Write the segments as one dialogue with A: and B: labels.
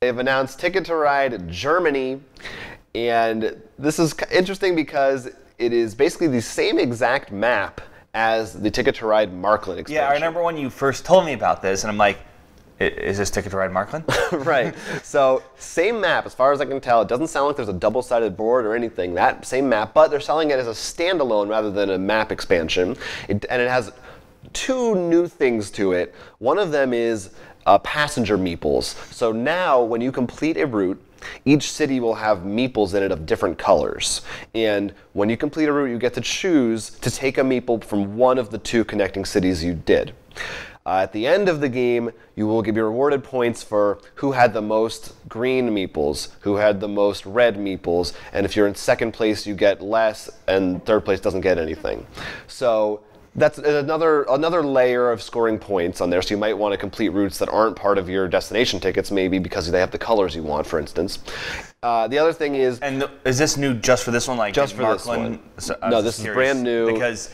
A: They've announced Ticket to Ride Germany, and this is interesting because it is basically the same exact map as the Ticket to Ride Markland expansion.
B: Yeah, I remember when you first told me about this, and I'm like, is this Ticket to Ride Markland?
A: Right. So same map, as far as I can tell. It doesn't sound like there's a double-sided board or anything. That same map, but they're selling it as a standalone rather than a map expansion. And it has two new things to it. One of them is passenger meeples. So now when you complete a route, each city will have meeples in it of different colors. And when you complete a route, you get to choose to take a meeple from one of the two connecting cities you did. At the end of the game, you will be rewarded points for who had the most green meeples, who had the most red meeples, and if you're in second place, you get less, and third place doesn't get anything. So that's another layer of scoring points on there, so you might want to complete routes that aren't part of your destination tickets, maybe because they have the colors you want, for instance. The other thing is...
B: And is this new just for this one? Like
A: just for
B: Markland?
A: This one. No, this is brand new.
B: Because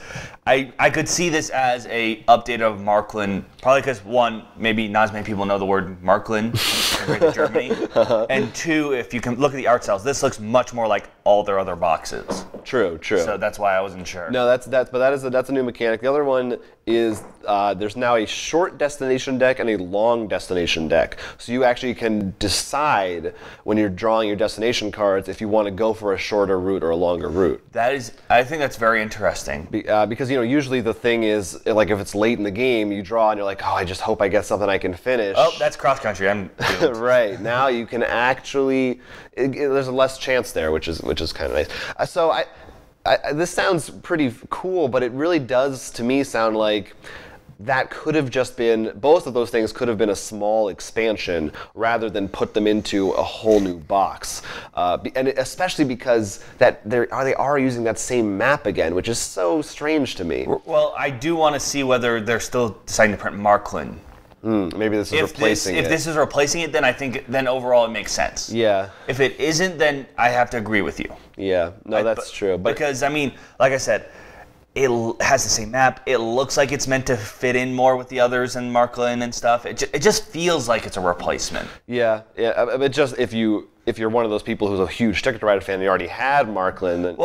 B: I could see this as a update of Markland, probably because, one, maybe not as many people know the word Markland compared to Germany. And two, if you can look at the art styles, this looks much more like all their other boxes.
A: True.
B: So that's why I wasn't sure.
A: No, that's a new mechanic. The other one is there's now a short destination deck and a long destination deck. So you actually can decide when you're drawing your destination cards if you want to go for a shorter route or a longer route.
B: I think that's very interesting.
A: Because usually the thing is, like, if it's late in the game, you draw and you're like, oh, I just hope I get something I can finish.
B: Oh, that's cross country. I'm doomed.
A: Right. Now you can actually there's a less chance there, which is kind of nice. So this sounds pretty cool, but it really does, to me, sound like that could have just been, both of those things could have been a small expansion rather than put them into a whole new box. And especially because they are using that same map again, which is so strange to me.
B: Well, I do want to see whether they're still deciding to print Markland.
A: Maybe this is replacing it.
B: If this is replacing it, then I think overall it makes sense.
A: Yeah.
B: If it isn't, then I have to agree with you.
A: Yeah. No, that's true. But
B: because, I mean, like I said, it has the same map. It looks like it's meant to fit in more with the others and Markland and stuff. It just feels like it's a replacement.
A: Yeah. But just if you're one of those people who's a huge Ticket to Ride fan, you already had Markland. Then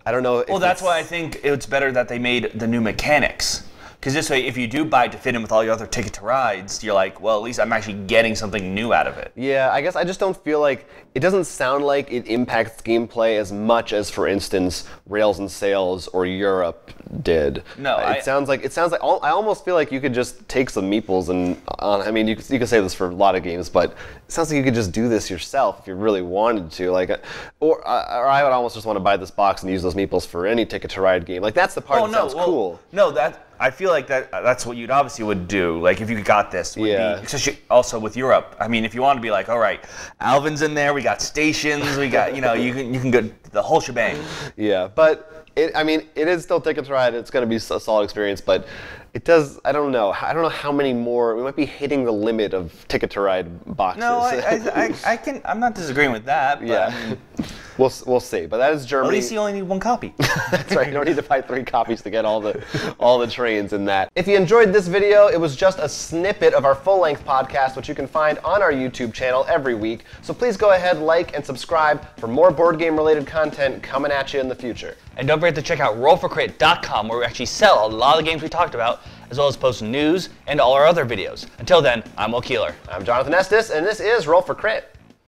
A: I don't know.
B: Well, that's why I think it's better that they made the new mechanics. Because this way, if you do buy to fit in with all your other Ticket to Rides, you're like, well, at least I'm actually getting something new out of it. Yeah,
A: I guess I just don't feel like, it doesn't sound like it impacts gameplay as much as, for instance, Rails and Sails or Europe did.
B: No,
A: it sounds like I almost feel like you could just take some meeples and, I mean, you could say this for a lot of games, but it sounds like you could just do this yourself if you really wanted to. Or I would almost just want to buy this box and use those meeples for any Ticket to Ride game. Like, that's the part that sounds cool.
B: No, I feel like that's what you'd obviously would do, like if you got this.
A: Yeah.
B: Especially also with Europe. I mean, if you want to be like, all right, Alvin's in there, we got stations, we got, you can go the whole shebang.
A: Yeah, but it is still Ticket to Ride. It's going to be a solid experience, but it does. I don't know how many more. We might be hitting the limit of Ticket to Ride boxes.
B: No, I'm not disagreeing with that. But
A: yeah.
B: I mean,
A: We'll see, but that is Germany.
B: At least you only need one copy.
A: That's right. You don't need to buy 3 copies to get all the trains in that. If you enjoyed this video, it was just a snippet of our full-length podcast, which you can find on our YouTube channel every week. So please go ahead, like, and subscribe for more board game-related content coming at you in the future.
C: And don't forget to check out rollforcrit.com, where we actually sell a lot of the games we talked about, as well as post news and all our other videos. Until then, I'm Will Keeler.
A: I'm Jonathan Estes, and this is Roll for Crit.